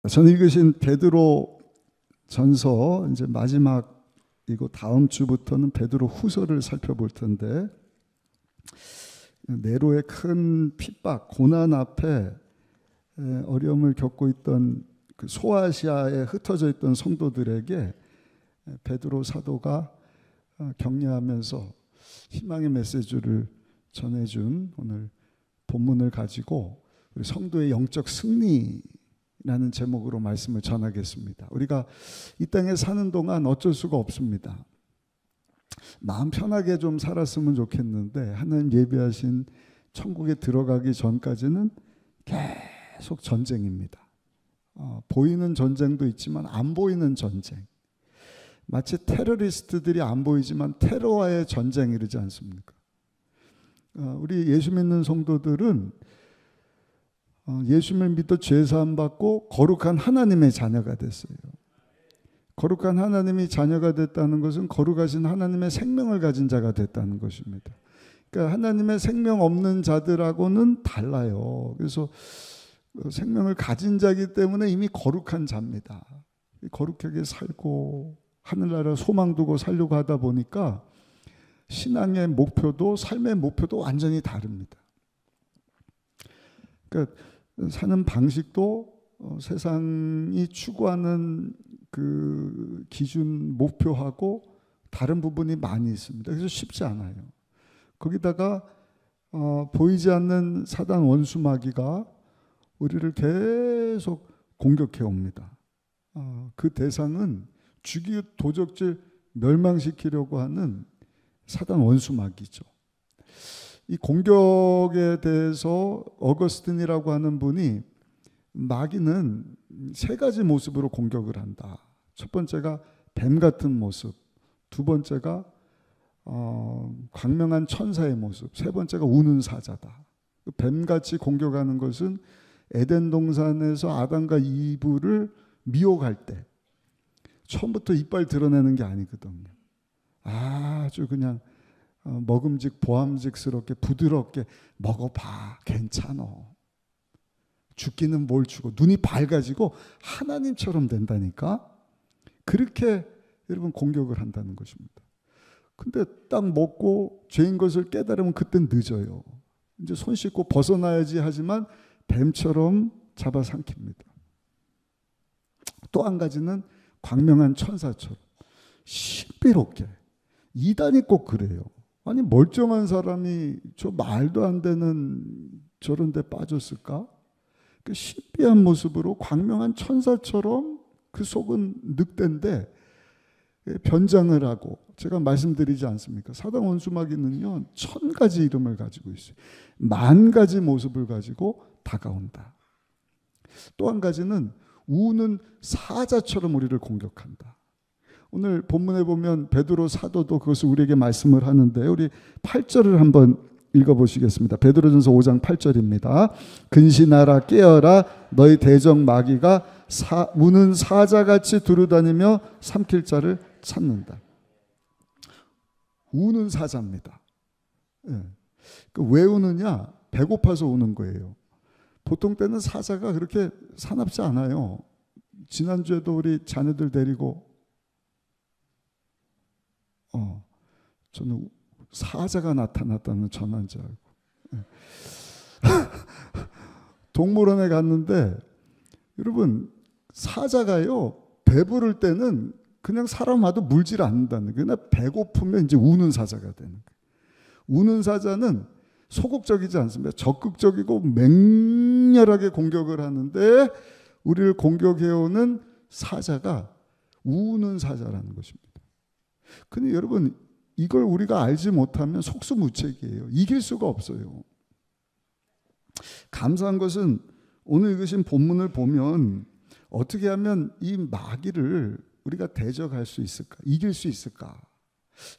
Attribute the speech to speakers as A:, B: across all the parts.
A: 저는 읽으신 베드로 전서 이제 마지막이고 다음 주부터는 베드로 후서를 살펴볼 텐데, 네로의 큰 핍박, 고난 앞에 어려움을 겪고 있던 그 소아시아에 흩어져 있던 성도들에게 베드로 사도가 격려하면서 희망의 메시지를 전해준 오늘 본문을 가지고 우리 성도의 영적 승리라는 제목으로 말씀을 전하겠습니다. 우리가 이 땅에 사는 동안 어쩔 수가 없습니다. 마음 편하게 좀 살았으면 좋겠는데 하나님 예비하신 천국에 들어가기 전까지는 계속 전쟁입니다. 보이는 전쟁도 있지만 안 보이는 전쟁. 마치 테러리스트들이 안 보이지만 테러와의 전쟁 이러지 않습니까? 우리 예수 믿는 성도들은 예수를 믿어 죄사함 받고 거룩한 하나님의 자녀가 됐어요. 거룩한 하나님이 자녀가 됐다는 것은 거룩하신 하나님의 생명을 가진 자가 됐다는 것입니다. 그러니까 하나님의 생명 없는 자들하고는 달라요. 그래서 생명을 가진 자이기 때문에 이미 거룩한 자입니다. 거룩하게 살고 하늘나라 소망 두고 살려고 하다 보니까 신앙의 목표도 삶의 목표도 완전히 다릅니다. 그러니까 사는 방식도 세상이 추구하는 그 기준 목표하고 다른 부분이 많이 있습니다. 그래서 쉽지 않아요. 거기다가 보이지 않는 사단 원수 마귀가 우리를 계속 공격해 옵니다. 그 대상은 죽이고 도적질 멸망시키려고 하는 사단 원수 마귀죠. 이 공격에 대해서 어거스틴이라고 하는 분이 마귀는 세 가지 모습으로 공격을 한다. 첫 번째가 뱀 같은 모습, 두 번째가 광명한 천사의 모습, 세 번째가 우는 사자다. 뱀같이 공격하는 것은 에덴 동산에서 아담과 이브를 미혹할 때 처음부터 이빨 드러내는 게 아니거든요. 아주 그냥 먹음직 보암직스럽게 부드럽게 먹어봐, 괜찮어. 죽기는 뭘 주고 눈이 밝아지고 하나님처럼 된다니까. 그렇게 여러분 공격을 한다는 것입니다. 근데 딱 먹고 죄인 것을 깨달으면 그땐 늦어요. 이제 손 씻고 벗어나야지 하지만 뱀처럼 잡아삼킵니다. 또 한 가지는 광명한 천사처럼 신비롭게. 이단이 꼭 그래요. 아니 멀쩡한 사람이 저 말도 안 되는 저런 데 빠졌을까? 그 신비한 모습으로 광명한 천사처럼 그 속은 늑대인데 변장을 하고, 제가 말씀드리지 않습니까? 사단 원수 마귀는요 1000가지 이름을 가지고 있어요. 10,000가지 모습을 가지고 다가온다. 또 한 가지는 우는 사자처럼 우리를 공격한다. 오늘 본문에 보면 베드로 사도도 그것을 우리에게 말씀을 하는데, 우리 8절을 한번 읽어보시겠습니다. 베드로전서 5장 8절입니다. 근신하라 깨어라 너희 대적 마귀가 우는 사자같이 두루다니며 삼킬 자를 찾는다. 우는 사자입니다. 예. 왜 우느냐? 배고파서 우는 거예요. 보통 때는 사자가 그렇게 사납지 않아요. 지난주에도 우리 자녀들 데리고 저는 사자가 나타났다는 전화인 줄 알고 동물원에 갔는데, 여러분 사자가요 배부를 때는 그냥 사람 와도 물질 않는다는 거예요. 그러나 배고프면 이제 우는 사자가 되는 거예요. 우는 사자는 소극적이지 않습니다. 적극적이고 맹렬하게 공격을 하는데, 우리를 공격해오는 사자가 우는 사자라는 것입니다. 근데 여러분 이걸 우리가 알지 못하면 속수무책이에요. 이길 수가 없어요. 감사한 것은 오늘 읽으신 본문을 보면 어떻게 하면 이 마귀를 우리가 대적할 수 있을까? 이길 수 있을까?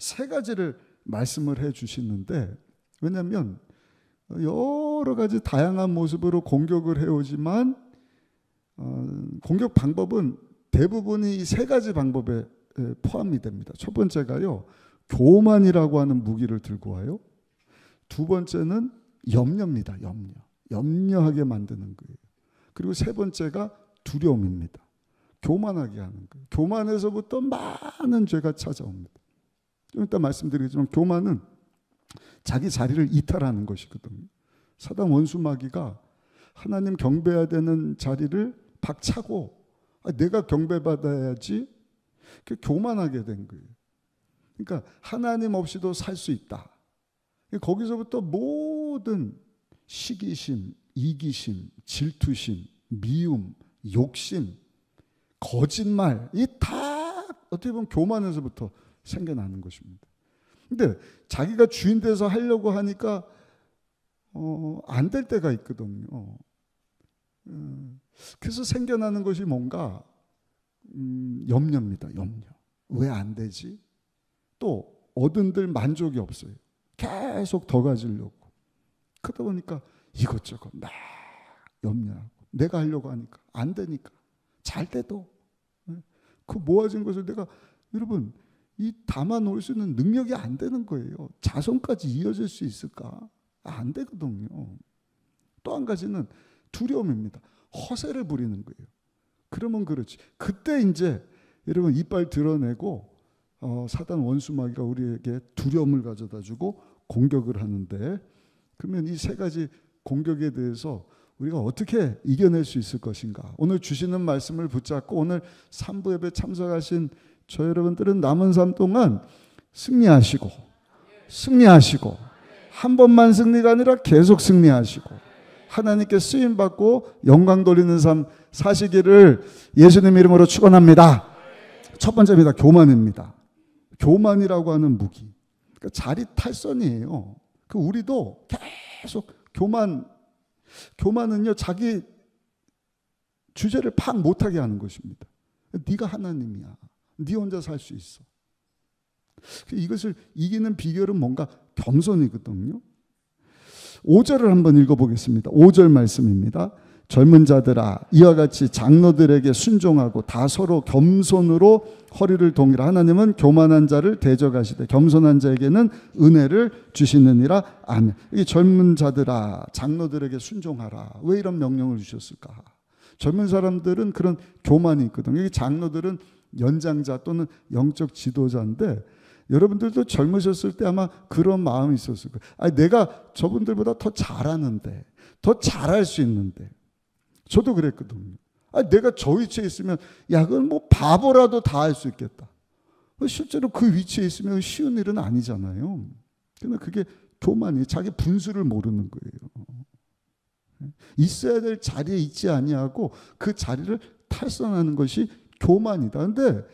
A: 세 가지를 말씀을 해 주시는데, 왜냐하면 여러 가지 다양한 모습으로 공격을 해오지만 공격 방법은 대부분이 이 세 가지 방법에 포함이 됩니다. 첫 번째가요, 교만이라고 하는 무기를 들고 와요. 두 번째는 염려입니다. 염려하게 만드는 거예요. 그리고 세 번째가 두려움입니다. 교만하게 하는 거예요. 교만에서부터 많은 죄가 찾아옵니다. 좀 이따 말씀드리겠지만 교만은 자기 자리를 이탈하는 것이거든요. 사단 원수 마귀가 하나님 경배해야 되는 자리를 박차고 내가 경배받아야지, 교만하게 된 거예요. 그러니까 하나님 없이도 살 수 있다. 거기서부터 모든 시기심, 이기심, 질투심, 미움, 욕심, 거짓말, 이 다 어떻게 보면 교만에서부터 생겨나는 것입니다. 근데 자기가 주인 돼서 하려고 하니까 안 될 때가 있거든요. 그래서 생겨나는 것이 뭔가 염려입니다. 염려. 왜 안 되지? 또 얻은들 만족이 없어요. 계속 더 가지려고. 그러다 보니까 이것저것 막 염려하고, 내가 하려고 하니까 안 되니까, 잘 때도 그 모아진 것을 내가, 여러분, 이 담아 놓을 수 있는 능력이 안 되는 거예요. 자손까지 이어질 수 있을까? 안 되거든요. 또 한 가지는 두려움입니다. 허세를 부리는 거예요. 그러면 그렇지. 그때 이제 여러분 이빨 드러내고 사단 원수 마귀가 우리에게 두려움을 가져다 주고 공격을 하는데, 그러면 이 세 가지 공격에 대해서 우리가 어떻게 이겨낼 수 있을 것인가? 오늘 주시는 말씀을 붙잡고 오늘 3부 예배 참석하신 저 여러분들은 남은 삶 동안 승리하시고 한 번만 승리가 아니라 계속 승리하시고 하나님께 쓰임받고 영광 돌리는 삶 사시기를 예수님 이름으로 축원합니다. 첫 번째입니다. 교만입니다. 교만이라고 하는 무기. 그러니까 자리 탈선이에요. 우리도 계속 교만은요, 자기 주제를 파악 못하게 하는 것입니다. 네가 하나님이야. 네 혼자 살 수 있어. 이것을 이기는 비결은 뭔가 겸손이거든요. 5절을 한번 읽어보겠습니다. 5절 말씀입니다. 젊은 자들아, 이와 같이 장로들에게 순종하고 다 서로 겸손으로 허리를 동이라. 하나님은 교만한 자를 대적하시되 겸손한 자에게는 은혜를 주시느니라. 아멘. 이 젊은 자들아, 장로들에게 순종하라. 왜 이런 명령을 주셨을까? 젊은 사람들은 그런 교만이 있거든요. 이 장로들은 연장자 또는 영적 지도자인데, 여러분들도 젊으셨을 때 아마 그런 마음이 있었을 거예요. 내가 저분들보다 더 잘하는데, 더 잘할 수 있는데. 저도 그랬거든요. 내가 저 위치에 있으면, 그건 뭐 바보라도 다 할 수 있겠다. 실제로 그 위치에 있으면 쉬운 일은 아니잖아요. 그러나 그게 교만이, 자기 분수를 모르는 거예요. 있어야 될 자리에 있지 아니하고 그 자리를 탈선하는 것이 교만이다. 근데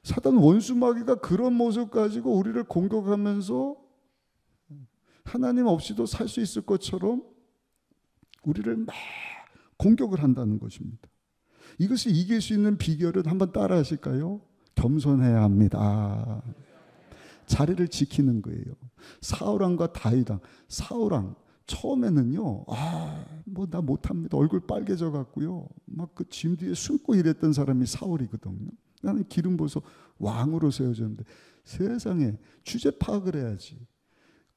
A: 사단 원수 마귀가 그런 모습 가지고 우리를 공격하면서 하나님 없이도 살 수 있을 것처럼 우리를 막 공격을 한다는 것입니다. 이것을 이길 수 있는 비결은 한번 따라 하실까요? 겸손해야 합니다. 자리를 지키는 거예요. 사울왕과 다윗왕. 사울왕 처음에는요, 뭐 나 못합니다. 얼굴 빨개져 갖고요, 막 그 짐 뒤에 숨고 이랬던 사람이 사울이거든요. 나는 기름 부어서 왕으로 세워졌는데, 세상에 주제 파악을 해야지.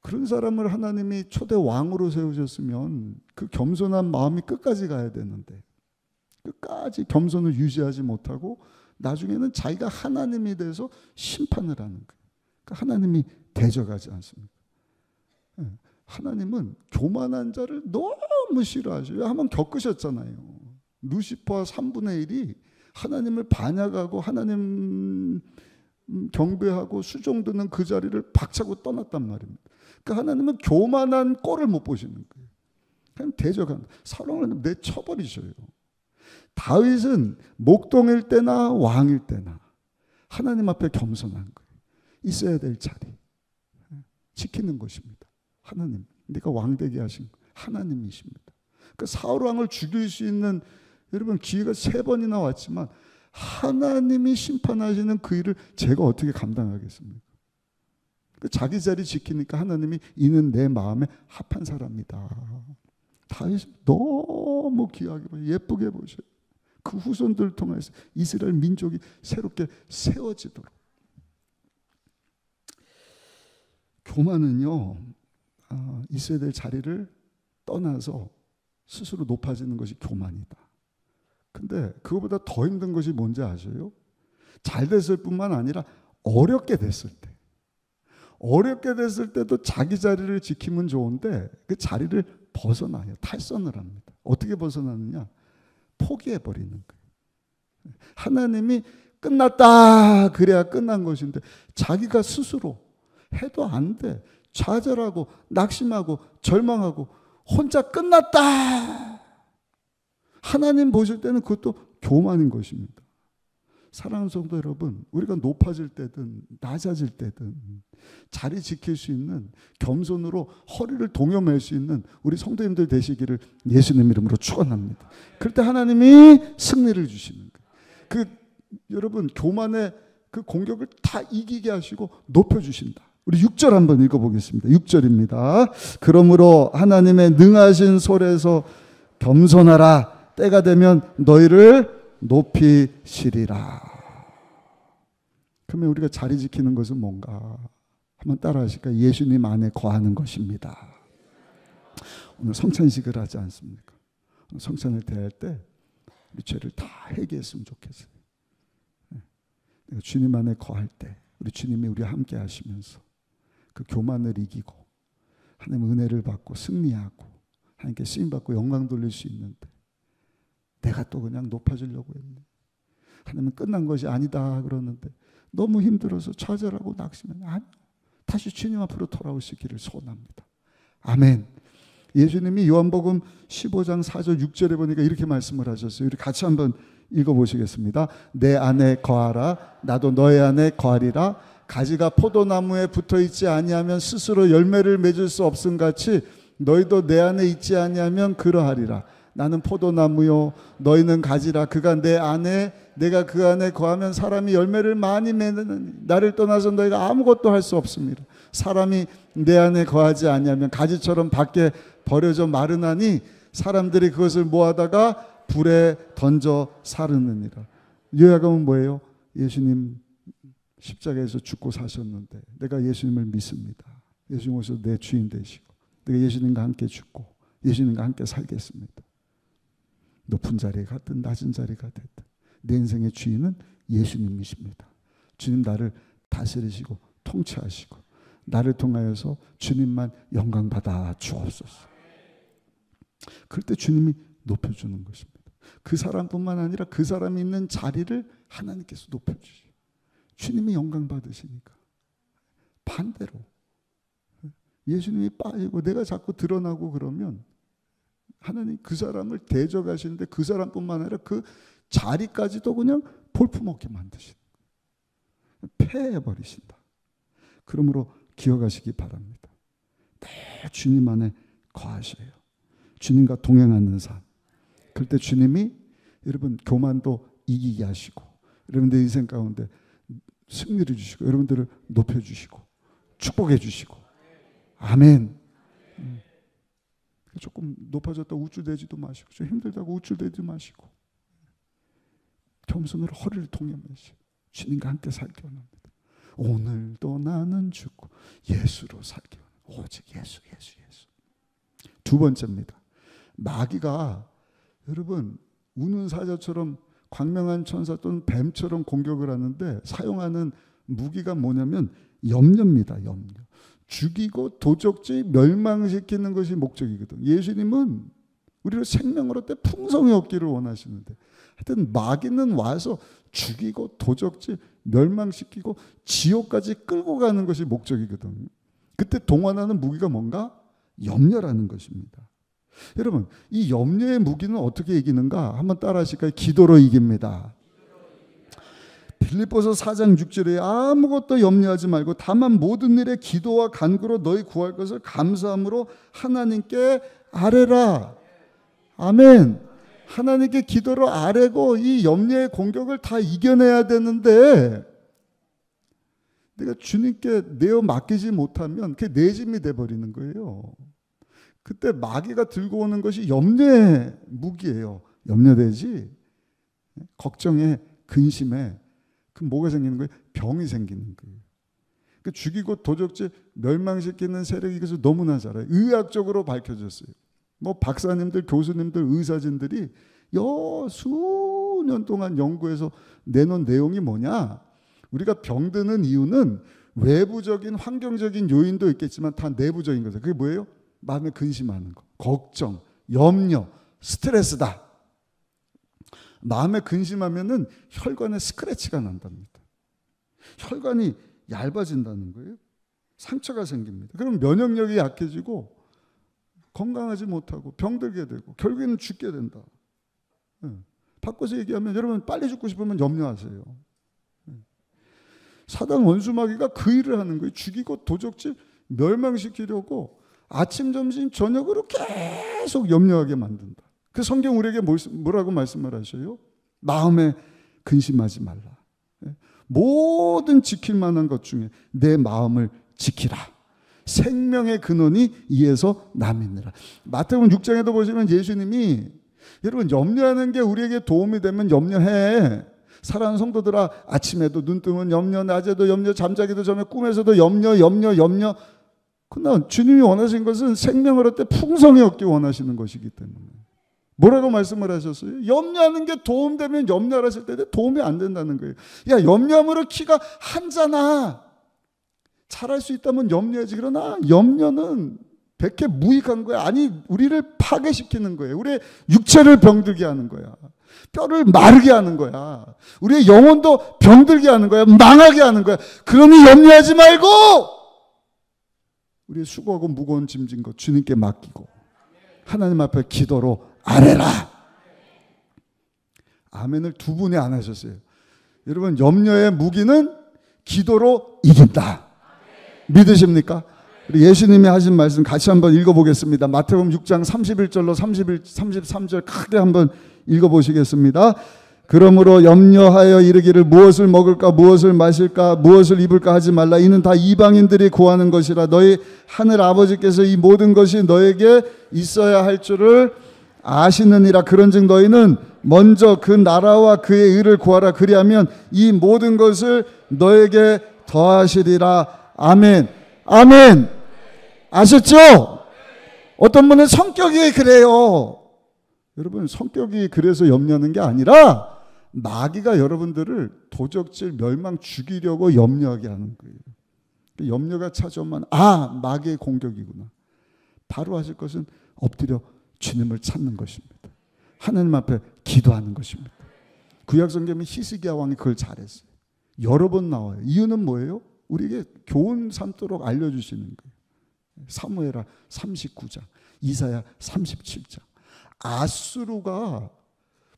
A: 그런 사람을 하나님이 초대 왕으로 세우셨으면 그 겸손한 마음이 끝까지 가야 되는데, 끝까지 겸손을 유지하지 못하고 나중에는 자기가 하나님이 돼서 심판을 하는 거예요. 그러니까 하나님이 대적하지 않습니다. 하나님은 교만한 자를 너무 싫어하셔요. 한번 겪으셨잖아요. 루시퍼와 3분의 1이 하나님을 반역하고 하나님 경배하고 수종 드는 그 자리를 박차고 떠났단 말입니다. 그러니까 하나님은 교만한 꼴을 못 보시는 거예요. 그냥 대적한다. 사랑을 내쳐버리셔요. 다윗은 목동일 때나 왕일 때나 하나님 앞에 겸손한 거예요. 있어야 될 자리 지키는 것입니다. 하나님, 내가 왕되게 하신 하나님이십니다. 그러니까 사울 왕을 죽일 수 있는, 여러분, 기회가 3번이나 왔지만 하나님이 심판하시는 그 일을 제가 어떻게 감당하겠습니까? 그러니까 자기 자리 지키니까 하나님이 이는 내 마음에 합한 사람이다. 다윗을 너무 귀하게 보셔, 예쁘게 보셔요. 그 후손들을 통해서 이스라엘 민족이 새롭게 세워지도록. 교만은요, 있어야 될 자리를 떠나서 스스로 높아지는 것이 교만이다. 근데 그거보다 더 힘든 것이 뭔지 아세요? 잘 됐을 뿐만 아니라 어렵게 됐을 때. 어렵게 됐을 때도 자기 자리를 지키면 좋은데 그 자리를 벗어나요. 탈선을 합니다. 어떻게 벗어나느냐? 포기해버리는 거예요. 하나님이 끝났다 그래야 끝난 것인데 자기가 스스로 해도 안 돼. 좌절하고 낙심하고 절망하고 혼자 끝났다. 하나님 보실 때는 그것도 교만인 것입니다. 사랑하는 성도 여러분, 우리가 높아질 때든 낮아질 때든 자리 지킬 수 있는, 겸손으로 허리를 동여맬 수 있는 우리 성도님들 되시기를 예수님 이름으로 축원합니다. 그럴 때 하나님이 승리를 주시는 거예요. 여러분 교만의 그 공격을 다 이기게 하시고 높여주신다. 우리 6절 한번 읽어보겠습니다. 6절입니다. 그러므로 하나님의 능하신 손에서 겸손하라. 때가 되면 너희를 높이시리라. 그러면 우리가 자리 지키는 것은 뭔가? 한번 따라 하실까요? 예수님 안에 거하는 것입니다. 오늘 성찬식을 하지 않습니까? 오늘 성찬을 대할 때 우리 죄를 다 회개했으면 좋겠어요. 내가 주님 안에 거할 때 우리 주님이 우리와 함께 하시면서 그 교만을 이기고 하나님의 은혜를 받고 승리하고 하나님께 쓰임받고 영광 돌릴 수 있는데 내가 또 그냥 높아지려고 했네. 하나님은 끝난 것이 아니다 그러는데 너무 힘들어서 좌절하고 낙심하면 아니요. 다시 주님 앞으로 돌아오시기를 소원합니다. 아멘. 예수님이 요한복음 15장 4절 6절에 보니까 이렇게 말씀을 하셨어요. 우리 같이 한번 읽어보시겠습니다. 내 안에 거하라. 나도 너의 안에 거하리라. 가지가 포도나무에 붙어있지 아니하면 스스로 열매를 맺을 수 없음같이 너희도 내 안에 있지 아니하면 그러하리라. 나는 포도나무요 너희는 가지라. 그가 내 안에 내가 그 안에 거하면 사람이 열매를 많이 맺는 나를 떠나서 너희가 아무것도 할 수 없습니다. 사람이 내 안에 거하지 아니하면 가지처럼 밖에 버려져 마르나니 사람들이 그것을 모아다가 불에 던져 사르느니라. 요약하면 뭐예요? 예수님 십자가에서 죽고 사셨는데 내가 예수님을 믿습니다. 예수님 오셔서 내 주인 되시고 내가 예수님과 함께 죽고 예수님과 함께 살겠습니다. 높은 자리에 갔든 낮은 자리가 됐든 내 인생의 주인은 예수님이십니다. 주님 나를 다스리시고 통치하시고 나를 통하여서 주님만 영광 받아 주옵소서. 그럴 때 주님이 높여주는 것입니다. 그 사람뿐만 아니라 그 사람이 있는 자리를 하나님께서 높여주시고 주님이 영광 받으시니까 반대로 예수님이 빠지고 내가 자꾸 드러나고 그러면 하나님 그 사람을 대적하시는데 그 사람뿐만 아니라 그 자리까지도 그냥 볼품없게 만드시는 거예요. 패해버리신다. 그러므로 기억하시기 바랍니다. 내 주님 안에 거하셔요. 주님과 동행하는 삶. 그럴 때 주님이 여러분 교만도 이기게 하시고 여러분들 인생 가운데 승리를 주시고 여러분들을 높여주시고 축복해 주시고 아멘. 조금 높아졌다고 우쭐대지도 마시고 좀 힘들다고 우쭐대지 마시고 겸손으로 허리를 동여매시고 주님과 함께 살기 원합니다. 오늘도 나는 죽고 예수로 살기 원합니다. 오직 예수. 두 번째입니다. 마귀가 여러분 우는 사자처럼 광명한 천사 또는 뱀처럼 공격을 하는데 사용하는 무기가 뭐냐면 염려입니다. 염려. 죽이고 도적지 멸망시키는 것이 목적이거든. 예수님은 우리를 생명을 얻되 풍성히 얻기를 원하시는데 하여튼 마귀는 와서 죽이고 도적지 멸망시키고 지옥까지 끌고 가는 것이 목적이거든. 그때 동원하는 무기가 뭔가? 염려라는 것입니다. 여러분 이 염려의 무기는 어떻게 이기는가? 한번 따라 하실까요? 기도로 이깁니다. 빌립보서 4장 6절에 아무것도 염려하지 말고 다만 모든 일에 기도와 간구로 너희 구할 것을 감사함으로 하나님께 아뢰라. 아멘. 하나님께 기도로 아뢰고 이 염려의 공격을 다 이겨내야 되는데 내가 주님께 내어 맡기지 못하면 그게 내 짐이 돼버리는 거예요. 그때 마귀가 들고 오는 것이 염려의 무기예요. 염려되지 걱정에 근심에 그 뭐가 생기는 거예요? 병이 생기는 거예요. 그 죽이고 도적지 멸망시키는 세력이 그래서 너무나 잘 알아요. 의학적으로 밝혀졌어요. 뭐 박사님들, 교수님들, 의사진들이 수년 동안 연구해서 내놓은 내용이 뭐냐? 우리가 병드는 이유는 외부적인 환경적인 요인도 있겠지만 다 내부적인 거죠. 그게 뭐예요? 마음에 근심하는 거, 걱정, 염려, 스트레스다. 마음에 근심하면은 혈관에 스크래치가 난답니다. 혈관이 얇아진다는 거예요. 상처가 생깁니다. 그럼 면역력이 약해지고 건강하지 못하고 병들게 되고 결국에는 죽게 된다. 바꿔서 얘기하면 여러분 빨리 죽고 싶으면 염려하세요. 사단 원수마귀가 그 일을 하는 거예요. 죽이고 도적질 멸망시키려고 아침, 점심, 저녁으로 계속 염려하게 만든다. 그 성경 우리에게 뭐라고 말씀을 하셔요? 마음에 근심하지 말라. 모든 지킬 만한 것 중에 내 마음을 지키라. 생명의 근원이 이에서 남이니라. 마태복음 6장에도 보시면 예수님이 여러분 염려하는 게 우리에게 도움이 되면 염려해. 사랑하는 성도들아, 아침에도 눈 뜨면 염려, 낮에도 염려, 잠자기도 전에 꿈에서도 염려. 그러나 주님이 원하신 것은 생명을 얻되 풍성히 얻기 원하시는 것이기 때문에 뭐라고 말씀을 하셨어요? 염려하는 게 도움되면 염려를 하실 때 도움이 안 된다는 거예요. 야, 염려함으로 키가 한자나 잘할 수 있다면 염려하지. 그러나 염려는 백해 무익한 거야. 아니, 우리를 파괴시키는 거예요. 우리의 육체를 병들게 하는 거야. 뼈를 마르게 하는 거야. 우리의 영혼도 병들게 하는 거야. 망하게 하는 거야. 그러니 염려하지 말고 우리의 수고하고 무거운 짐진 것 주님께 맡기고 하나님 앞에 기도로 아뢰라. 아멘을 두 분이 안 하셨어요. 여러분, 염려의 무기는 기도로 이긴다. 믿으십니까? 예수님이 하신 말씀 같이 한번 읽어보겠습니다. 마태복음 6장 31절로 33절 크게 한번 읽어보시겠습니다. 그러므로 염려하여 이르기를 무엇을 먹을까 무엇을 마실까 무엇을 입을까 하지 말라. 이는 다 이방인들이 구하는 것이라. 너희 하늘 아버지께서 이 모든 것이 너에게 있어야 할 줄을 아시느니라. 그런즉 너희는 먼저 그 나라와 그의 의를 구하라. 그리하면 이 모든 것을 너에게 더하시리라. 아멘. 아멘. 아셨죠? 어떤 분은 성격이 그래요. 여러분, 성격이 그래서 염려하는 게 아니라 마귀가 여러분들을 도적질 멸망 죽이려고 염려하게 하는 거예요. 염려가 찾아오면 마귀의 공격이구나. 바로 하실 것은 엎드려 주님을 찾는 것입니다. 하나님 앞에 기도하는 것입니다. 구약성경에 히스기야 왕이 그걸 잘했어요. 여러 번 나와요. 이유는 뭐예요? 우리에게 교훈 삼도록 알려주시는 거예요. 사무엘하 39장, 이사야 37장. 아수르가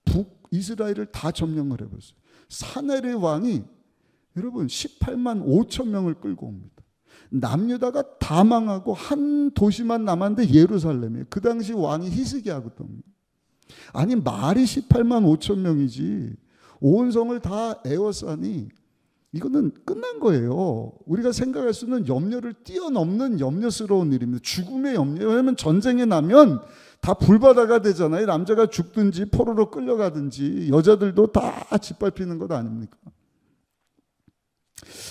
A: 북이스라엘을 다 점령을 해버렸어요. 사네립 왕이 여러분 18만 5천 명을 끌고 옵니다. 남유다가 다 망하고 한 도시만 남았는데 예루살렘이에요. 그 당시 왕이 히스기야거든요. 아니, 말이 18만 5천 명이지 온 성을 다 에워싸니 이거는 끝난 거예요. 우리가 생각할 수 있는 염려를 뛰어넘는 염려스러운 일입니다. 죽음의 염려. 왜냐하면 전쟁이 나면 다 불바다가 되잖아요. 남자가 죽든지 포로로 끌려가든지 여자들도 다 짓밟히는 것 아닙니까?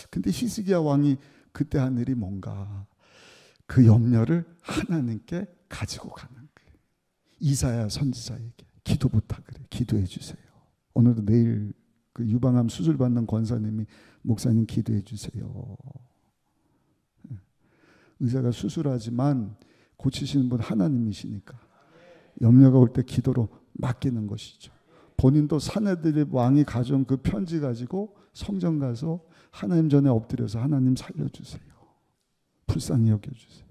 A: 근데 히스기야 왕이 그때 한 일이 뭔가 그 염려를 하나님께 가지고 가는 거예요. 이사야 선지자에게 기도 부탁을 해. 기도해 주세요. 오늘도 내일 그 유방암 수술 받는 권사님이 목사님 기도해 주세요. 의사가 수술하지만 고치시는 분 하나님이시니까 염려가 올 때 기도로 맡기는 것이죠. 본인도 사내들의 왕이 가져온 그 편지 가지고 성전 가서 하나님 전에 엎드려서 하나님 살려주세요. 불쌍히 여겨주세요.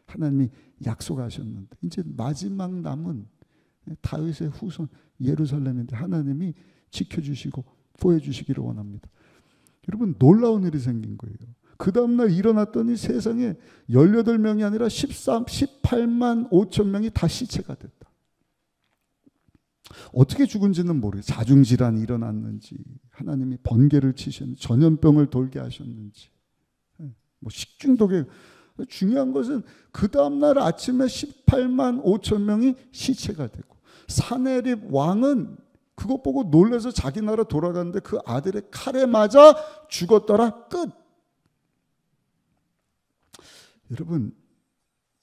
A: 하나님이 약속하셨는데 이제 마지막 남은 다윗의 후손 예루살렘인데 하나님이 지켜주시고 보여주시기를 원합니다. 여러분, 놀라운 일이 생긴 거예요. 그 다음날 일어났더니 세상에 18명이 아니라 18만 5천 명이 다 시체가 됐다. 어떻게 죽은지는 모르겠어요. 자중질환이 일어났는지 하나님이 번개를 치셨는지 전염병을 돌게 하셨는지 뭐 식중독에 중요한 것은 그 다음날 아침에 18만 5천 명이 시체가 되고 사네립 왕은 그것 보고 놀라서 자기 나라 돌아갔는데 그 아들의 칼에 맞아 죽었더라. 끝. 여러분,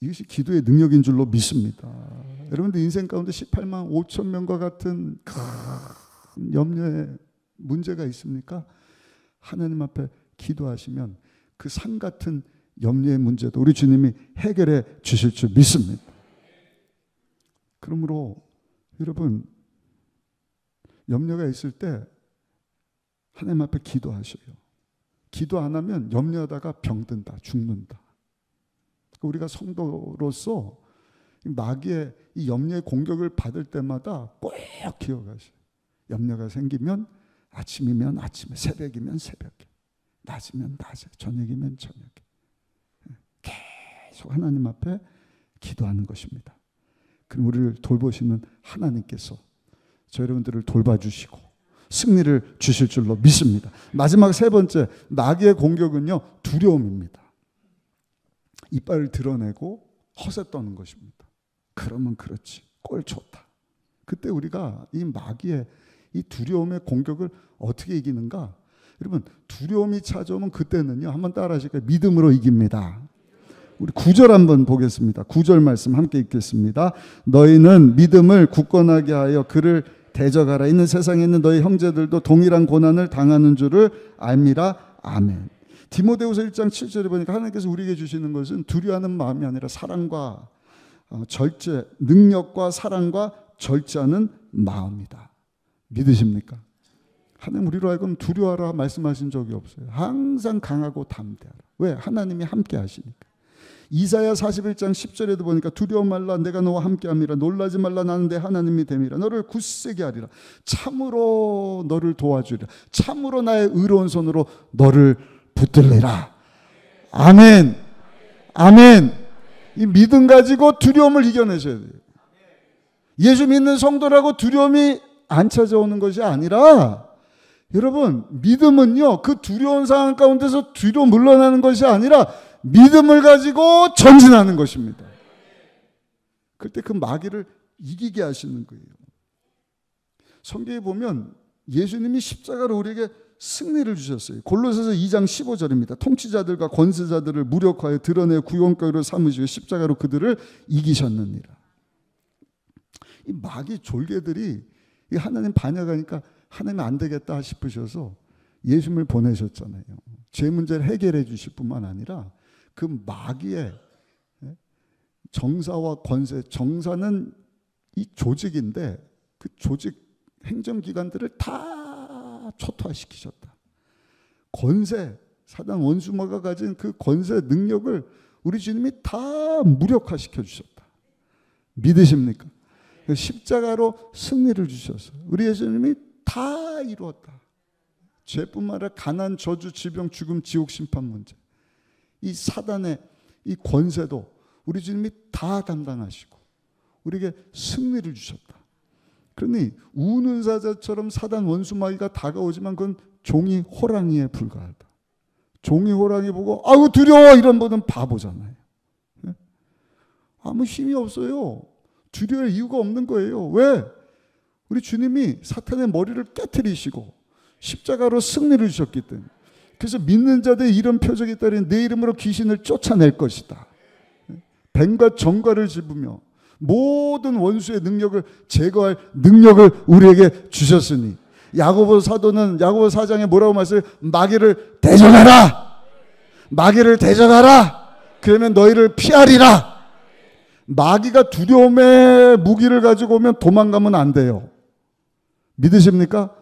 A: 이것이 기도의 능력인 줄로 믿습니다. 여러분들 인생 가운데 18만 5천 명과 같은 큰 염려의 문제가 있습니까? 하나님 앞에 기도하시면 그 산 같은 염려의 문제도 우리 주님이 해결해 주실 줄 믿습니다. 그러므로 여러분, 염려가 있을 때 하나님 앞에 기도하셔요. 기도 안 하면 염려하다가 병든다, 죽는다. 우리가 성도로서 마귀의 이 염려의 공격을 받을 때마다 꼭 기억하셔요. 염려가 생기면 아침이면 아침에, 새벽이면 새벽에, 낮이면 낮에, 저녁이면 저녁에 계속 하나님 앞에 기도하는 것입니다. 그럼 우리를 돌보시는 하나님께서 저 여러분들을 돌봐주시고 승리를 주실 줄로 믿습니다. 마지막 세 번째, 마귀의 공격은요, 두려움입니다. 이빨을 드러내고 허세 떠는 것입니다. 그러면 그렇지, 꼴 좋다. 그때 우리가 이 마귀의 이 두려움의 공격을 어떻게 이기는가? 여러분, 두려움이 찾아오면 그때는요, 한번 따라 하실까요? 믿음으로 이깁니다. 우리 9절 한번 보겠습니다. 9절 말씀 함께 읽겠습니다. 너희는 믿음을 굳건하게 하여 그를 대적하라. 있는 세상에 있는 너희 형제들도 동일한 고난을 당하는 줄을 알미라. 아멘. 디모데후서 1장 7절에 보니까 하나님께서 우리에게 주시는 것은 두려워하는 마음이 아니라 사랑과 절제, 능력과 사랑과 절제하는 마음이다. 믿으십니까? 하나님 우리로 하여금 두려워하라 말씀하신 적이 없어요. 항상 강하고 담대하라. 왜? 하나님이 함께 하시니까. 이사야 41장 10절에도 보니까 두려워 말라, 내가 너와 함께함이라. 놀라지 말라, 나는 내 하나님이 됨이라. 너를 굳세게 하리라. 참으로 너를 도와주리라. 참으로 나의 의로운 손으로 너를 붙들리라. 아멘. 아멘. 이 믿음 가지고 두려움을 이겨내셔야 돼요. 예수 믿는 성도라고 두려움이 안 찾아오는 것이 아니라, 여러분, 믿음은요, 그 두려운 상황 가운데서 뒤로 물러나는 것이 아니라 믿음을 가지고 전진하는 것입니다. 그때 그 마귀를 이기게 하시는 거예요. 성경에 보면 예수님이 십자가로 우리에게 승리를 주셨어요. 골로새서 2장 15절입니다. 통치자들과 권세자들을 무력하여 드러내 구원거리로 삼으시고 십자가로 그들을 이기셨느니라. 이 마귀 졸개들이 하나님 반역하니까 하나님 안 되겠다 싶으셔서 예수님을 보내셨잖아요. 죄 문제를 해결해 주실 뿐만 아니라 그 마귀의 정사와 권세, 정사는 이 조직인데 그 조직 행정기관들을 다 초토화시키셨다. 권세, 사단 원수마가 가진 그 권세 능력을 우리 주님이 다 무력화시켜 주셨다. 믿으십니까? 십자가로 승리를 주셨어요. 우리 예수님이 다 이루었다. 죄뿐만 아니라 가난, 저주, 질병, 죽음, 지옥, 심판 문제, 이 사단의 이 권세도 우리 주님이 다 담당하시고 우리에게 승리를 주셨다. 그러니 우는 사자처럼 사단 원수마귀가 다가오지만 그건 종이 호랑이에 불과하다. 종이 호랑이 보고 아유 두려워 이런 분은 바보잖아요. 아무 힘이 없어요. 두려울 이유가 없는 거예요. 왜? 우리 주님이 사탄의 머리를 깨트리시고 십자가로 승리를 주셨기 때문에. 그래서 믿는 자들의 이런 표적이 따른 내 이름으로 귀신을 쫓아낼 것이다. 뱀과 정과를 집으며 모든 원수의 능력을 제거할 능력을 우리에게 주셨으니, 야고보 사도는 야고보 4장에 뭐라고 말씀해요? 마귀를 대적하라. 마귀를 대적하라. 그러면 너희를 피하리라. 마귀가 두려움의 무기를 가지고 오면 도망가면 안 돼요. 믿으십니까?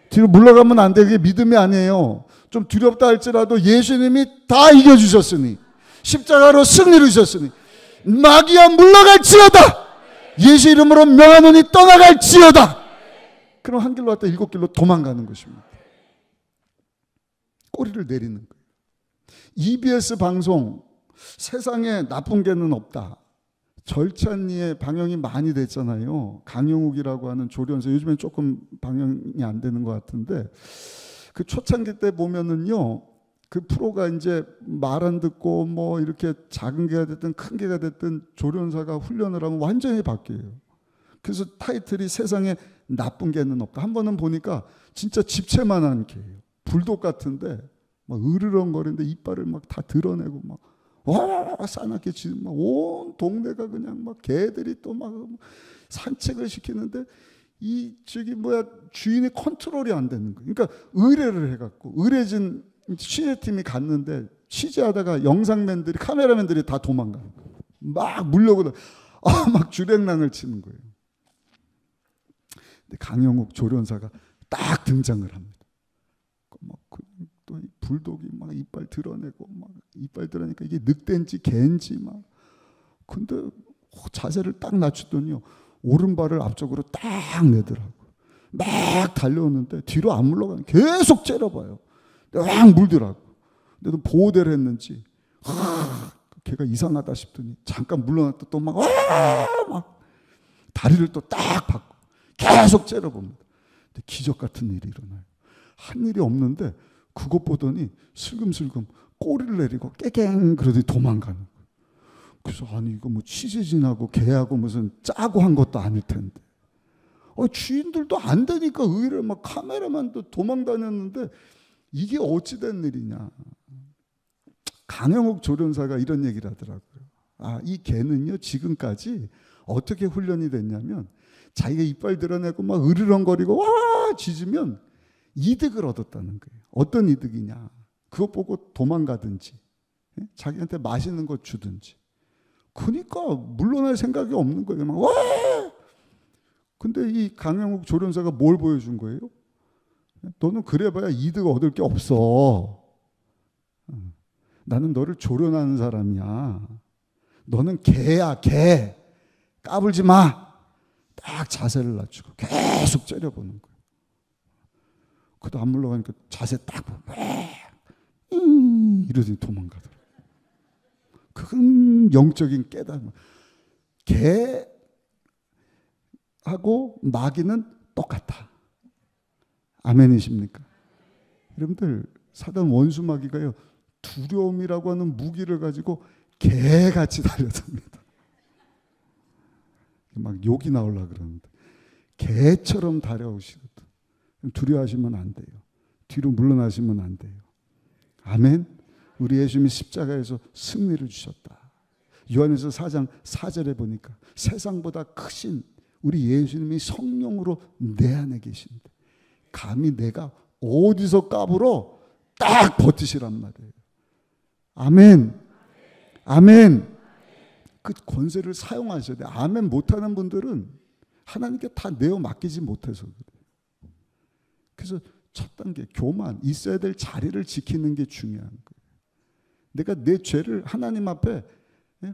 A: 뒤로 물러가면 안 돼요. 그게 믿음이 아니에요. 좀 두렵다 할지라도 예수님이 다 이겨주셨으니, 십자가로 승리를 주셨으니 마귀야 물러갈지어다. 예수 이름으로 명하노니 떠나갈지어다. 그럼 한 길로 왔다 7길로 도망가는 것입니다. 꼬리를 내리는 거예요. EBS 방송, 세상에 나쁜 게는 없다. 절찬리에 방영이 많이 됐잖아요. 강영욱이라고 하는 조련사, 요즘엔 조금 방영이 안 되는 것 같은데, 그 초창기 때 보면은요, 그 프로가 이제 말 안 듣고 뭐 이렇게 작은 개가 됐든 큰 개가 됐든 조련사가 훈련을 하면 완전히 바뀌어요. 그래서 타이틀이 세상에 나쁜 개는 없다. 한 번은 보니까 진짜 집채만한 개예요. 불독 같은데 막 으르렁거리는데 이빨을 막 다 드러내고 막 와 싸납게 지금 막 온 동네가 그냥 막 개들이 또 막 산책을 시키는데 이 저기 뭐야 주인의 컨트롤이 안 되는 거예요. 그러니까 의뢰를 해갖고 의뢰진 취재팀이 갔는데 취재하다가 영상맨들이 카메라맨들이 다 도망가는 거예요. 막 물려고 막 주랭랑을 치는 거예요. 근데 강영욱 조련사가 딱 등장을 합니다. 막 또 불독이 막 이빨 드러내고 막 이빨 드러내니까 이게 늑대인지 개인지 막 근데 자세를 딱 낮추더니요 오른발을 앞쪽으로 딱 내더라고. 막 달려오는데 뒤로 안 물러가요. 계속 째려봐요. 막 물더라고. 근데도 보호대를 했는지 걔가 이상하다 싶더니 잠깐 물러났다 또 막 다리를 또 딱 받고 계속 째려봅니다. 근데 기적 같은 일이 일어나요. 한 일이 없는데 그것 보더니 슬금슬금 꼬리를 내리고 깨갱 그러더니 도망가는 거예요. 그래서 아니 이거 뭐 취재진하고 걔하고 무슨 짜고 한 것도 아닐 텐데 주인들도 안 되니까 의뢰를 막 카메라만도 도망 다녔는데 이게 어찌된 일이냐. 강영욱 조련사가 이런 얘기를 하더라고요. 이 개는요 지금까지 어떻게 훈련이 됐냐면 자기가 이빨 드러내고 막 으르렁거리고 와 짖으면 이득을 얻었다는 거예요. 어떤 이득이냐. 그것 보고 도망가든지 자기한테 맛있는 거 주든지. 그러니까 물러날 생각이 없는 거예요. 막 와! 근데 이 강영욱 조련사가 뭘 보여준 거예요? 너는 그래봐야 이득 얻을 게 없어. 나는 너를 조련하는 사람이야. 너는 개야, 개. 까불지 마. 딱 자세를 낮추고 계속 째려보는 거예요. 그도 안 물러가니까 자세 딱 보고 이러더니 도망가더라고요. 큰 영적인 깨달음. 개하고 마귀는 똑같아. 아멘이십니까? 여러분들 사단 원수 마귀가요 두려움이라고 하는 무기를 가지고 개같이 달려듭니다. 막 욕이 나오려고 그러는데 개처럼 달려오시거든. 두려워하시면 안 돼요. 뒤로 물러나시면 안 돼요. 아멘. 우리 예수님이 십자가에서 승리를 주셨다. 요한에서 4장 4절에 보니까 세상보다 크신 우리 예수님이 성령으로 내 안에 계신데 감히 내가 어디서 까불어 딱 버티시란 말이에요. 아멘. 아멘. 그 권세를 사용하셔야 돼요. 아멘 못하는 분들은 하나님께 다 내어 맡기지 못해서 그래요. 그래서 첫 단계 교만, 있어야 될 자리를 지키는 게 중요한 거예요. 내가 내 죄를 하나님 앞에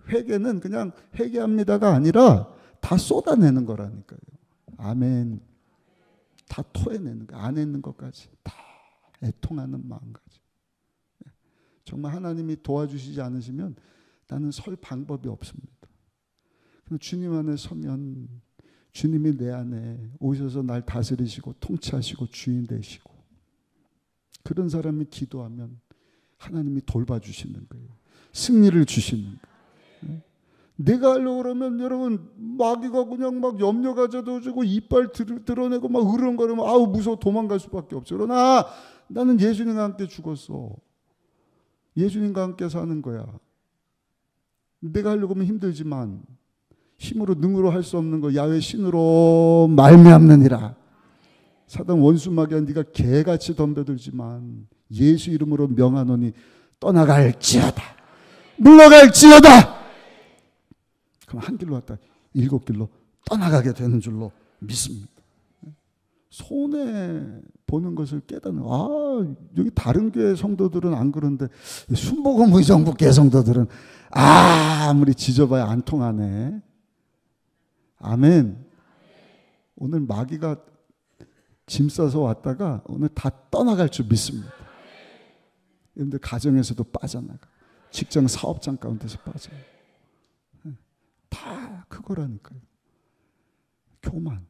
A: 회개는 그냥 회개합니다가 아니라 다 쏟아내는 거라니까요. 아멘. 다 토해내는 거, 안에 있는 것까지 다 애통하는 마음까지. 정말 하나님이 도와주시지 않으시면 나는 설 방법이 없습니다. 주님 안에 서면 주님이 내 안에 오셔서 날 다스리시고 통치하시고 주인 되시고 그런 사람이 기도하면 하나님이 돌봐주시는 거예요. 승리를 주시는 거예요. 내가 하려고 그러면 여러분 마귀가 그냥 막 염려 가져다주고 이빨 드러내고 막 으르렁거리면 아우 무서워 도망갈 수밖에 없죠. 그러나 나는 예수님과 함께 죽었어. 예수님과 함께 사는 거야. 내가 하려고 하면 힘들지만 힘으로 능으로 할 수 없는 거 야훼 신으로 말미암느니라. 사단 원수 마귀야 네가 개같이 덤벼들지만 예수 이름으로 명하노니 떠나갈지어다. 물러갈지어다. 그럼 한 길로 왔다 7길로 떠나가게 되는 줄로 믿습니다. 손해 보는 것을 깨닫는 여기 다른 교회 성도들은 안 그런데 순복음 의정부 교회 성도들은 아무리 지져봐야 안 통하네. 아멘. 오늘 마귀가 짐 싸서 왔다가 오늘 다 떠나갈 줄 믿습니다. 여러분들 가정에서도 빠져나가. 직장 사업장 가운데서 빠져요. 다 그거라니까요. 교만,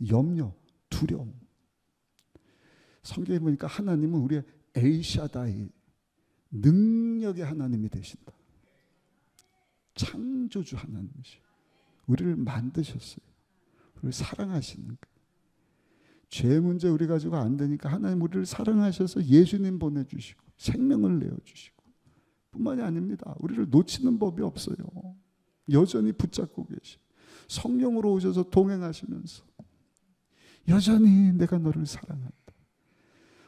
A: 염려, 두려움. 성경에 보니까 하나님은 우리의 엘샤다이, 능력의 하나님이 되신다. 창조주 하나님이시죠. 우리를 만드셨어요. 우리를 사랑하시는 거예요. 죄 문제 우리 가지고 안 되니까 하나님 우리를 사랑하셔서 예수님 보내주시고 생명을 내어주시고 뿐만이 아닙니다. 우리를 놓치는 법이 없어요. 여전히 붙잡고 계시. 성령으로 오셔서 동행하시면서 여전히 내가 너를 사랑한다.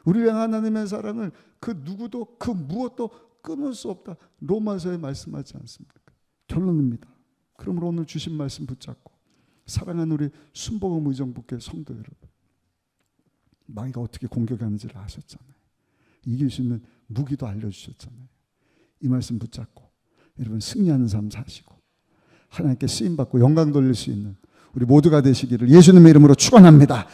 A: 우리를 향한 하나님의 사랑을 그 누구도 그 무엇도 끊을 수 없다. 로마서에 말씀하지 않습니까? 결론입니다. 그러므로 오늘 주신 말씀 붙잡고 사랑하는 우리 순복음 의정부교회 성도 여러분, 마귀가 어떻게 공격하는지를 아셨잖아요. 이길 수 있는 무기도 알려주셨잖아요. 이 말씀 붙잡고 여러분 승리하는 삶 사시고 하나님께 쓰임받고 영광 돌릴 수 있는 우리 모두가 되시기를 예수님의 이름으로 축원합니다.